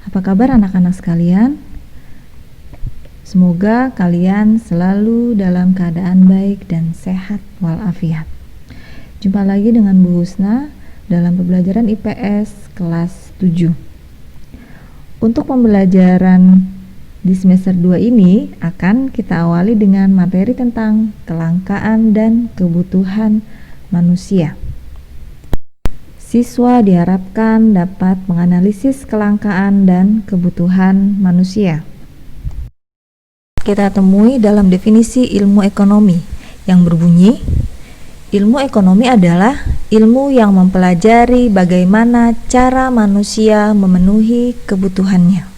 Apa kabar anak-anak sekalian? Semoga kalian selalu dalam keadaan baik dan sehat walafiat. Jumpa lagi dengan Bu Husna dalam pembelajaran IPS kelas 7. Untuk pembelajaran di semester 2 ini akan kita awali dengan materi tentang kelangkaan dan kebutuhan manusia. Siswa diharapkan dapat menganalisis kelangkaan dan kebutuhan manusia. Kita temui dalam definisi ilmu ekonomi yang berbunyi, ilmu ekonomi adalah ilmu yang mempelajari bagaimana cara manusia memenuhi kebutuhannya.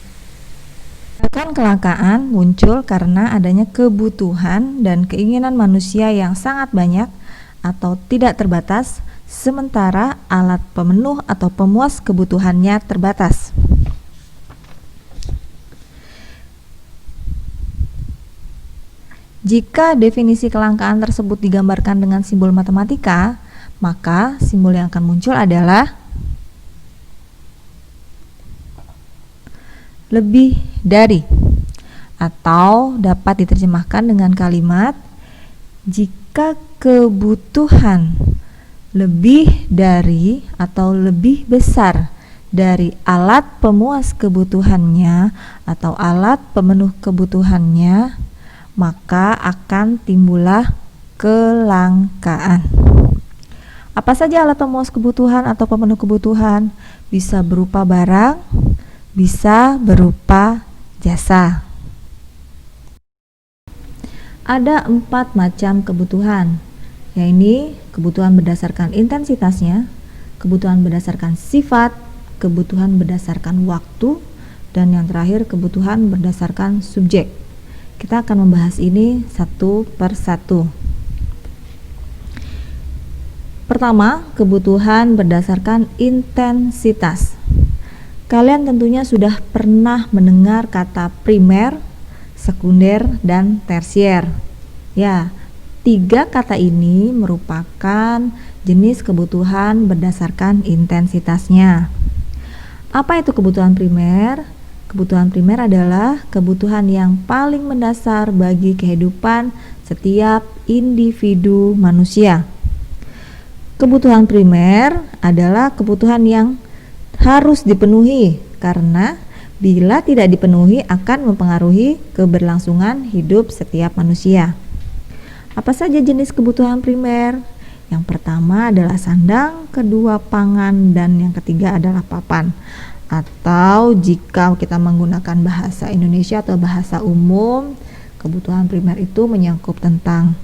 Kelangkaan muncul karena adanya kebutuhan dan keinginan manusia yang sangat banyak atau tidak terbatas, sementara alat pemenuh atau pemuas kebutuhannya terbatas. Jika definisi kelangkaan tersebut digambarkan dengan simbol matematika, maka simbol yang akan muncul adalah lebih dari, atau dapat diterjemahkan dengan kalimat jika kebutuhan lebih dari atau lebih besar dari alat pemuas kebutuhannya atau alat pemenuh kebutuhannya, maka akan timbullah kelangkaan. Apa saja alat pemuas kebutuhan atau pemenuh kebutuhan? Bisa berupa barang, bisa berupa jasa. Ada 4 macam kebutuhan, yaitu kebutuhan berdasarkan intensitasnya, kebutuhan berdasarkan sifat, kebutuhan berdasarkan waktu, dan yang terakhir kebutuhan berdasarkan subjek. Kita akan membahas ini satu per satu. Pertama, kebutuhan berdasarkan intensitas. Kalian tentunya sudah pernah mendengar kata primer, sekunder, dan tersier. Ya, 3 kata ini merupakan jenis kebutuhan berdasarkan intensitasnya. Apa itu kebutuhan primer? Kebutuhan primer adalah kebutuhan yang paling mendasar bagi kehidupan setiap individu manusia. Kebutuhan primer adalah kebutuhan yang harus dipenuhi karena bila tidak dipenuhi akan mempengaruhi keberlangsungan hidup setiap manusia. Apa saja jenis kebutuhan primer? Yang pertama adalah sandang, kedua pangan, dan yang ketiga adalah papan. Atau jika kita menggunakan bahasa Indonesia atau bahasa umum, kebutuhan primer itu menyangkut tentang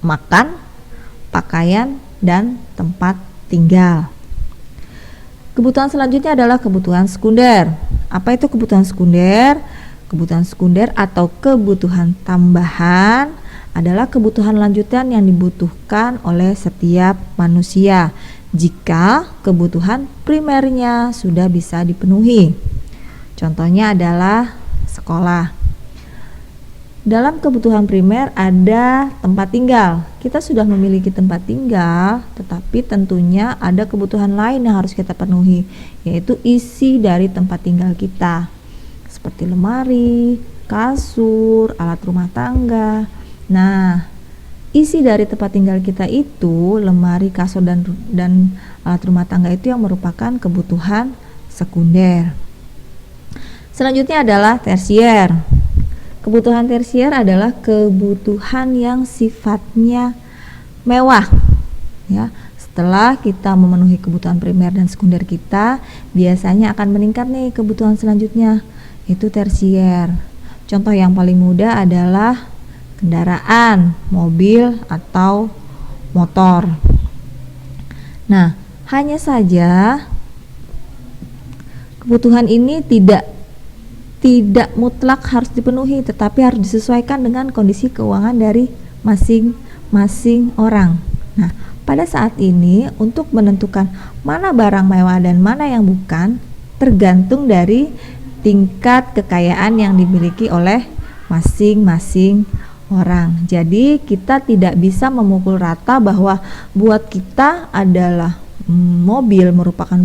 makan, pakaian, dan tempat tinggal. Kebutuhan selanjutnya adalah kebutuhan sekunder. Apa itu kebutuhan sekunder? Kebutuhan sekunder atau kebutuhan tambahan adalah kebutuhan lanjutan yang dibutuhkan oleh setiap manusia jika kebutuhan primernya sudah bisa dipenuhi. Contohnya adalah sekolah. Dalam kebutuhan primer ada tempat tinggal. Kita sudah memiliki tempat tinggal, tetapi tentunya ada kebutuhan lain yang harus kita penuhi, yaitu isi dari tempat tinggal kita, seperti lemari, kasur, alat rumah tangga. Nah, isi dari tempat tinggal kita itu, lemari, kasur, dan alat rumah tangga itu yang merupakan kebutuhan sekunder. Selanjutnya adalah tersier. Kebutuhan tersier adalah kebutuhan yang sifatnya mewah. Ya, setelah kita memenuhi kebutuhan primer dan sekunder kita, biasanya akan meningkat nih kebutuhan selanjutnya, yaitu tersier. Contoh yang paling mudah adalah kendaraan, mobil, atau motor. Nah, hanya saja kebutuhan ini tidak mutlak harus dipenuhi, tetapi harus disesuaikan dengan kondisi keuangan dari masing-masing orang. Nah, pada saat ini untuk menentukan mana barang mewah dan mana yang bukan tergantung dari tingkat kekayaan yang dimiliki oleh masing-masing orang. Jadi kita tidak bisa memukul rata bahwa buat kita adalah mobil merupakan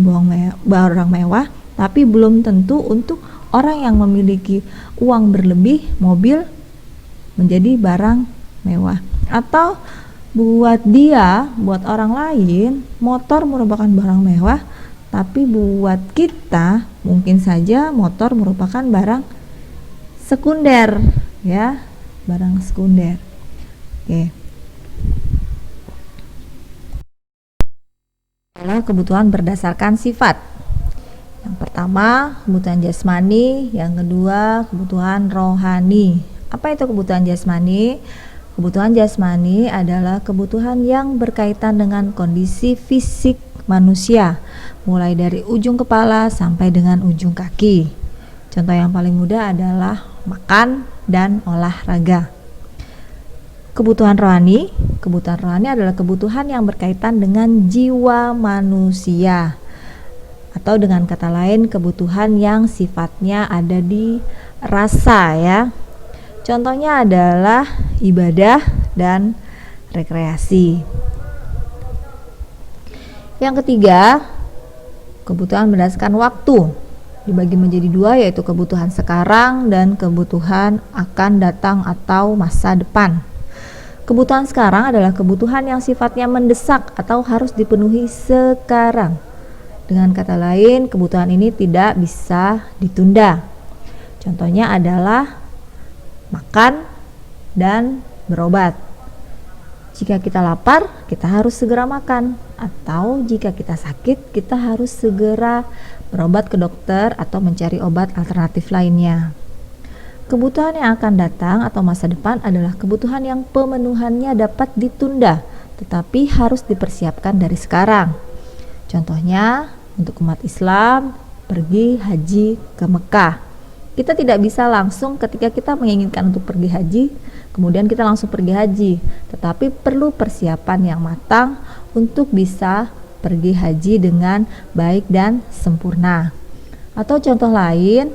barang mewah, tapi belum tentu untuk orang yang memiliki uang berlebih, mobil menjadi barang mewah. Atau buat orang lain, motor merupakan barang mewah, tapi buat kita mungkin saja motor merupakan barang sekunder, ya, barang sekunder. Oke. Adalah kebutuhan berdasarkan sifat. Yang pertama, kebutuhan jasmani, yang kedua, kebutuhan rohani. Apa itu kebutuhan jasmani? Kebutuhan jasmani adalah kebutuhan yang berkaitan dengan kondisi fisik manusia, mulai dari ujung kepala sampai dengan ujung kaki. Contoh yang paling mudah adalah makan dan olahraga. Kebutuhan rohani adalah kebutuhan yang berkaitan dengan jiwa manusia, atau dengan kata lain kebutuhan yang sifatnya ada di rasa, ya. Contohnya adalah ibadah dan rekreasi. Yang ketiga, kebutuhan berdasarkan waktu, dibagi menjadi dua, yaitu kebutuhan sekarang dan kebutuhan akan datang atau masa depan. Kebutuhan sekarang adalah kebutuhan yang sifatnya mendesak atau harus dipenuhi sekarang. Dengan kata lain, kebutuhan ini tidak bisa ditunda. Contohnya adalah makan dan berobat. Jika kita lapar, kita harus segera makan, atau jika kita sakit, kita harus segera berobat ke dokter atau mencari obat alternatif lainnya. Kebutuhan yang akan datang atau masa depan adalah kebutuhan yang pemenuhannya dapat ditunda, tetapi harus dipersiapkan dari sekarang. Contohnya, untuk umat Islam, pergi haji ke Mekah. Kita tidak bisa langsung ketika kita menginginkan untuk pergi haji, kemudian kita langsung pergi haji, tetapi perlu persiapan yang matang untuk bisa pergi haji dengan baik dan sempurna. Atau contoh lain,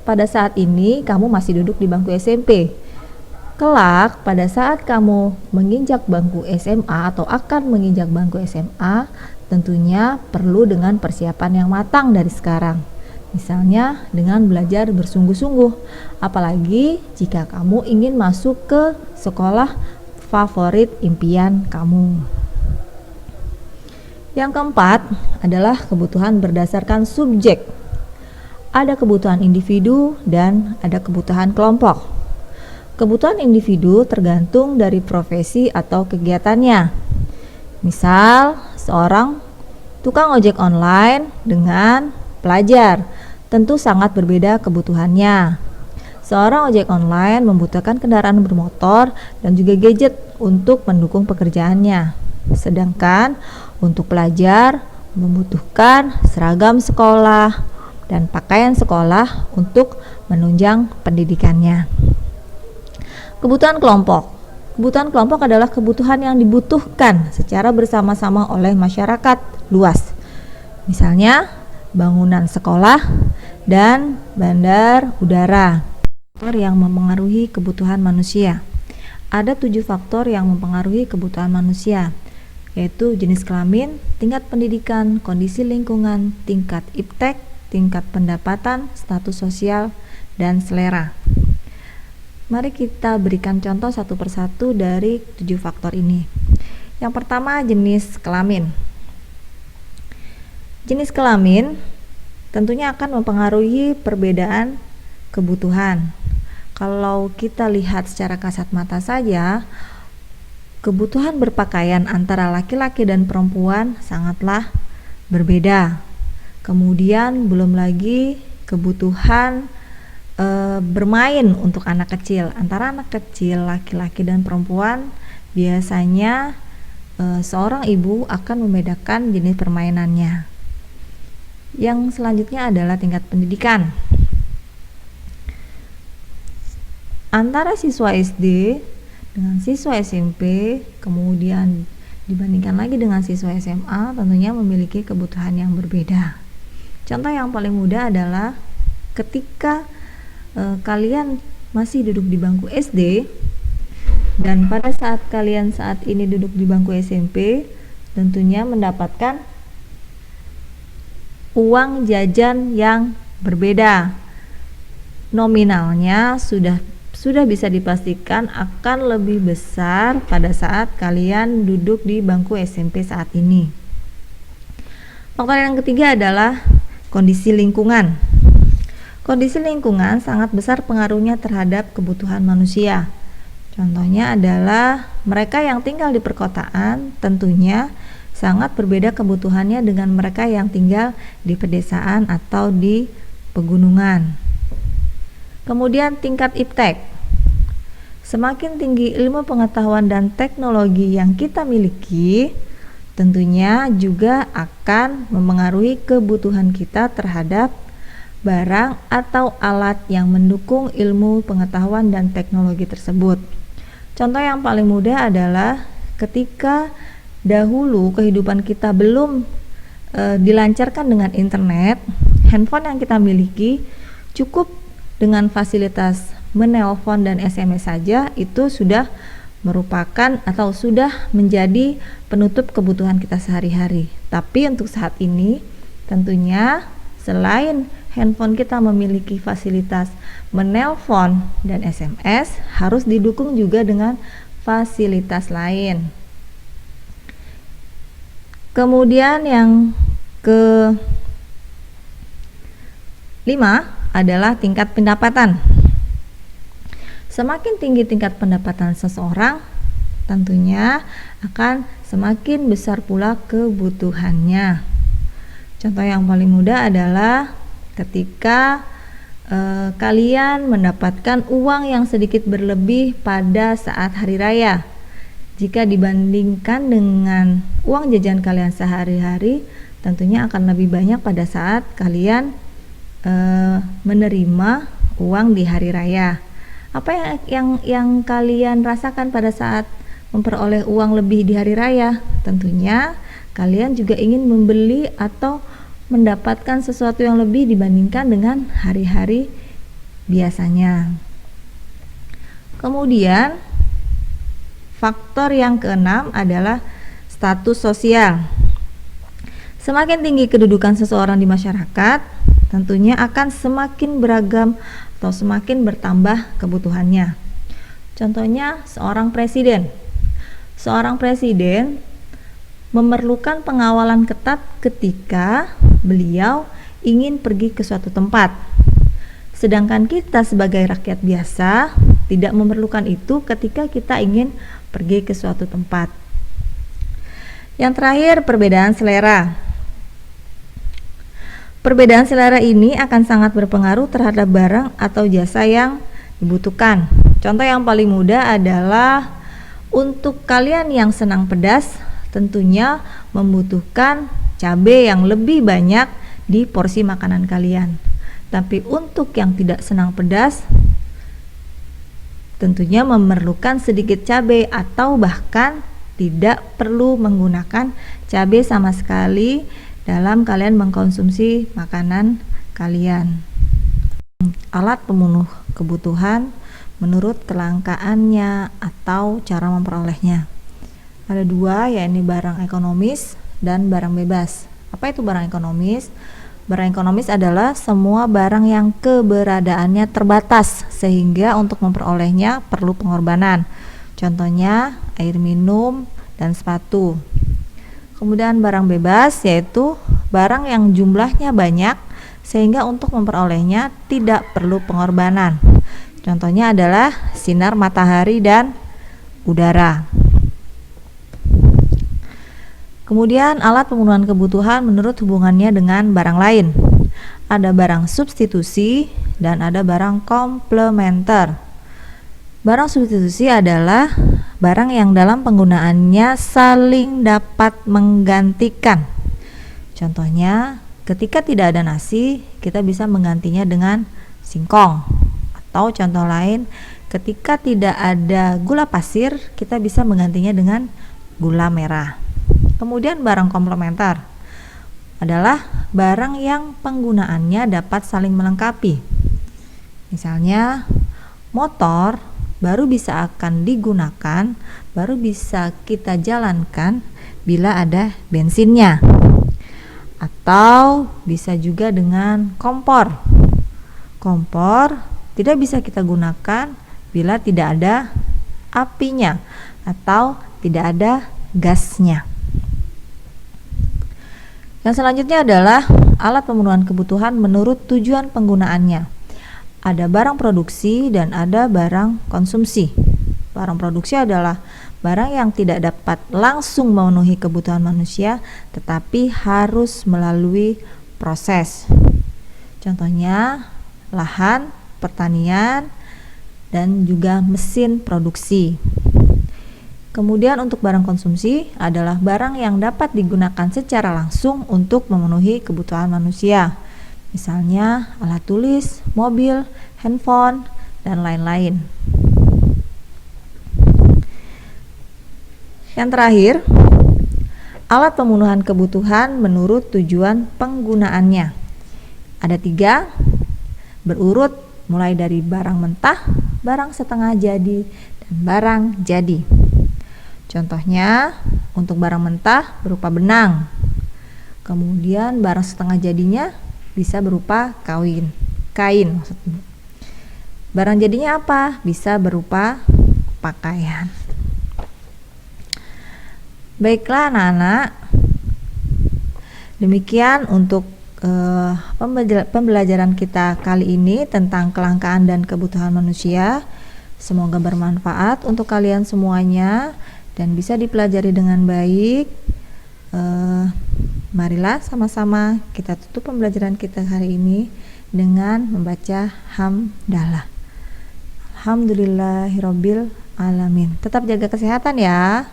pada saat ini kamu masih duduk di bangku SMP. Kelak pada saat kamu menginjak bangku SMA atau akan menginjak bangku SMA, tentunya perlu dengan persiapan yang matang dari sekarang. Misalnya dengan belajar bersungguh-sungguh, apalagi jika kamu ingin masuk ke sekolah favorit impian kamu. Yang keempat adalah kebutuhan berdasarkan subjek. Ada kebutuhan individu dan ada kebutuhan kelompok. Kebutuhan individu tergantung dari profesi atau kegiatannya. Misal, seorang tukang ojek online dengan pelajar, tentu sangat berbeda kebutuhannya. Seorang ojek online membutuhkan kendaraan bermotor dan juga gadget untuk mendukung pekerjaannya. Sedangkan untuk pelajar membutuhkan seragam sekolah dan pakaian sekolah untuk menunjang pendidikannya. Kebutuhan kelompok. Kebutuhan kelompok adalah kebutuhan yang dibutuhkan secara bersama-sama oleh masyarakat luas. Misalnya, bangunan sekolah dan bandar udara. Faktor yang mempengaruhi kebutuhan manusia. Ada 7 faktor yang mempengaruhi kebutuhan manusia, yaitu jenis kelamin, tingkat pendidikan, kondisi lingkungan, tingkat iptek, tingkat pendapatan, status sosial, dan selera. Mari kita berikan contoh satu persatu dari 7 faktor ini. Yang pertama, jenis kelamin. Jenis kelamin tentunya akan mempengaruhi perbedaan kebutuhan. Kalau kita lihat secara kasat mata saja, kebutuhan berpakaian antara laki-laki dan perempuan sangatlah berbeda. Kemudian belum lagi kebutuhan bermain untuk anak kecil. Antara anak kecil laki-laki dan perempuan biasanya seorang ibu akan membedakan jenis permainannya. Yang selanjutnya adalah tingkat pendidikan. Antara siswa SD dengan siswa SMP, kemudian dibandingkan lagi dengan siswa SMA, tentunya memiliki kebutuhan yang berbeda. Contoh yang paling mudah adalah ketika kalian masih duduk di bangku SD dan pada saat kalian saat ini duduk di bangku SMP, tentunya mendapatkan uang jajan yang berbeda. Nominalnya sudah bisa dipastikan akan lebih besar pada saat kalian duduk di bangku SMP saat ini. Faktor yang ketiga adalah kondisi lingkungan. Kondisi lingkungan sangat besar pengaruhnya terhadap kebutuhan manusia. Contohnya adalah mereka yang tinggal di perkotaan tentunya sangat berbeda kebutuhannya dengan mereka yang tinggal di pedesaan atau di pegunungan. Kemudian tingkat iptek. Semakin tinggi ilmu pengetahuan dan teknologi yang kita miliki, tentunya juga akan memengaruhi kebutuhan kita terhadap barang atau alat yang mendukung ilmu pengetahuan dan teknologi tersebut. Contoh yang paling mudah adalah ketika dahulu kehidupan kita belum dilancarkan dengan internet, handphone yang kita miliki cukup dengan fasilitas menelpon dan SMS saja itu sudah merupakan atau sudah menjadi penutup kebutuhan kita sehari-hari. Tapi untuk saat ini tentunya selain handphone kita memiliki fasilitas menelpon dan SMS, harus didukung juga dengan fasilitas lain. Kemudian yang kelima adalah tingkat pendapatan. Semakin tinggi tingkat pendapatan seseorang, tentunya akan semakin besar pula kebutuhannya. Contoh yang paling mudah adalah ketika kalian mendapatkan uang yang sedikit berlebih pada saat hari raya. Jika dibandingkan dengan uang jajan kalian sehari-hari, tentunya akan lebih banyak pada saat kalian menerima uang di hari raya. Apa yang kalian rasakan pada saat memperoleh uang lebih di hari raya? Tentunya kalian juga ingin membeli atau mendapatkan sesuatu yang lebih dibandingkan dengan hari-hari biasanya. Kemudian faktor yang keenam adalah status sosial. Semakin tinggi kedudukan seseorang di masyarakat, tentunya akan semakin beragam atau semakin bertambah kebutuhannya. Contohnya seorang presiden. Seorang presiden memerlukan pengawalan ketat ketika beliau ingin pergi ke suatu tempat. Sedangkan kita sebagai rakyat biasa tidak memerlukan itu ketika kita ingin pergi ke suatu tempat. Yang terakhir, perbedaan selera. Perbedaan selera ini akan sangat berpengaruh terhadap barang atau jasa yang dibutuhkan. Contoh yang paling mudah adalah untuk kalian yang senang pedas, tentunya membutuhkan cabai yang lebih banyak di porsi makanan kalian. Tapi untuk yang tidak senang pedas, tentunya memerlukan sedikit cabai atau bahkan tidak perlu menggunakan cabai sama sekali dalam kalian mengkonsumsi makanan kalian. Alat pemenuh kebutuhan menurut kelangkaannya atau cara memperolehnya. Ada dua, yaitu barang ekonomis dan barang bebas. Apa itu barang ekonomis? Barang ekonomis adalah semua barang yang keberadaannya terbatas sehingga untuk memperolehnya perlu pengorbanan. Contohnya air minum dan sepatu. Kemudian barang bebas yaitu barang yang jumlahnya banyak sehingga untuk memperolehnya tidak perlu pengorbanan. Contohnya adalah sinar matahari dan udara. Kemudian alat pemenuhan kebutuhan menurut hubungannya dengan barang lain. Ada barang substitusi dan ada barang komplementer. Barang substitusi adalah barang yang dalam penggunaannya saling dapat menggantikan. Contohnya, ketika tidak ada nasi, kita bisa menggantinya dengan singkong. Atau contoh lain, ketika tidak ada gula pasir, kita bisa menggantinya dengan gula merah. Kemudian barang komplementer adalah barang yang penggunaannya dapat saling melengkapi. Misalnya motor baru bisa akan digunakan, baru bisa kita jalankan bila ada bensinnya. atau bisa juga dengan kompor. Kompor tidak bisa kita gunakan bila tidak ada apinya atau tidak ada gasnya. Yang selanjutnya adalah alat pemenuhan kebutuhan menurut tujuan penggunaannya. Ada barang produksi dan ada barang konsumsi. Barang produksi adalah barang yang tidak dapat langsung memenuhi kebutuhan manusia, tetapi harus melalui proses. Contohnya lahan, pertanian, dan juga mesin produksi. Kemudian untuk barang konsumsi adalah barang yang dapat digunakan secara langsung untuk memenuhi kebutuhan manusia. Misalnya alat tulis, mobil, handphone, dan lain-lain. Yang terakhir, alat pemenuhan kebutuhan menurut tujuan penggunaannya. Ada 3, berurut mulai dari barang mentah, barang setengah jadi, dan barang jadi. Contohnya, untuk barang mentah berupa benang. Kemudian barang setengah jadinya bisa berupa kain maksudnya. Barang jadinya apa? Bisa berupa pakaian. Baiklah anak-anak, demikian untuk pembelajaran kita kali ini tentang kelangkaan dan kebutuhan manusia. Semoga bermanfaat untuk kalian semuanya dan bisa dipelajari dengan baik. Marilah sama-sama kita tutup pembelajaran kita hari ini dengan membaca hamdalah. Alhamdulillahirabbil alamin. Tetap jaga kesehatan ya.